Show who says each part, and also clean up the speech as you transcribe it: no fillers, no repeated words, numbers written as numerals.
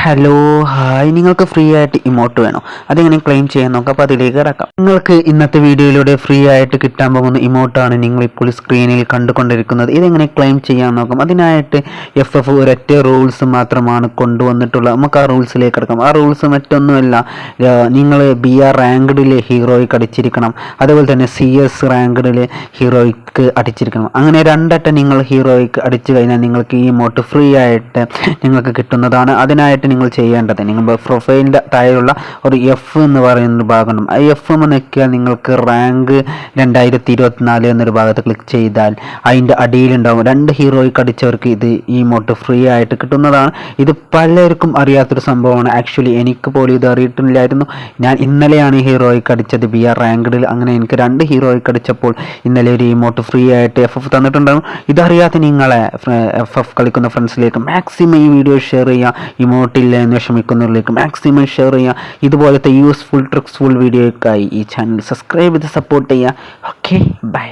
Speaker 1: Hello hi, നിങ്ങൾക്ക് free ആയിട്ട് emote വേണോ? അതെങ്ങനെ ക്ലെയിം ചെയ്യാൻ നോക്കാം. അപ്പോൾ അതിലേക്ക് കിടക്കാം. നിങ്ങൾക്ക് ഇന്നത്തെ വീഡിയോയിലൂടെ ഫ്രീ ആയിട്ട് കിട്ടാൻ പോകുന്ന ഇമോട്ടാണ് നിങ്ങളിപ്പോൾ സ്ക്രീനിൽ കണ്ടുകൊണ്ടിരിക്കുന്നത്. ഇതെങ്ങനെ ക്ലെയിം ചെയ്യാൻ നോക്കാം. അതിനായിട്ട് FF ഒരൊറ്റ റൂൾസ് മാത്രമാണ് കൊണ്ടുവന്നിട്ടുള്ളത്. നമുക്ക് ആ റൂൾസിലേക്ക് കിടക്കാം. ആ റൂൾസ് മറ്റൊന്നുമല്ല, നിങ്ങൾ BR റാങ്ക്ഡിൽ ഹീറോയ്ക്ക് അടിച്ചിരിക്കണം, അതുപോലെ തന്നെ CS റാങ്ക്ഡിൽ ഹീറോയ്ക്ക് അടിച്ചിരിക്കണം. അങ്ങനെ രണ്ടറ്റം നിങ്ങൾ ഹീറോയ്ക്ക് അടിച്ചു കഴിഞ്ഞാൽ നിങ്ങൾക്ക് ഈ ഇമോട്ട് ഫ്രീ ആയിട്ട് നിങ്ങൾക്ക് കിട്ടുന്നതാണ്. അതിനായിട്ട് നിങ്ങൾ ചെയ്യേണ്ടത്, നിങ്ങളുടെ പ്രൊഫൈലിൻ്റെ താഴെയുള്ള ഒരു F എന്ന് പറയുന്നൊരു ഭാഗമുണ്ട്. ആ F എന്ന് നോക്കിയാൽ നിങ്ങൾക്ക് റാങ്ക് 2024 എന്നൊരു ഭാഗത്ത് ക്ലിക്ക് ചെയ്താൽ അതിൻ്റെ അടിയിലുണ്ടാവും 2 ഹീറോയ്ക്ക് അടിച്ചവർക്ക് ഈ ഇമോട്ട് ഫ്രീ ആയിട്ട് കിട്ടുന്നതാണ്. ഇത് പലർക്കും അറിയാത്തൊരു സംഭവമാണ്. ആക്ച്വലി എനിക്ക് പോലും ഇത് അറിയിട്ടില്ലായിരുന്നു. ഞാൻ ഇന്നലെയാണ് ഈ ഹീറോയ്ക്ക് അടിച്ചത് BR റാങ്ക്ഡിൽ. അങ്ങനെ എനിക്ക് 2 ഹീറോയ്ക്ക് അടിച്ചപ്പോൾ ഇന്നലെ ഒരു ഇമോട്ട് ഫ്രീ ആയിട്ട് FF തന്നിട്ടുണ്ടാകും. ഇതറിയാത്ത നിങ്ങളെ FF കളിക്കുന്ന ഫ്രണ്ട്സിലേക്ക് മാക്സിമം ഈ വീഡിയോ ഷെയർ ചെയ്യുക. ഇമോട്ടില്ല എന്ന് വിഷമിക്കുന്നവരിലേക്ക് മാക്സിമം ഷെയർ ചെയ്യുക. ഇതുപോലത്തെ യൂസ്ഫുൾ ട്രിക്സ്ഫുൾ വീഡിയോയ്ക്കായി ഈ ചാനൽ സബ്സ്ക്രൈബ് ചെയ്ത് സപ്പോർട്ട് ചെയ്യുക. Okay, by.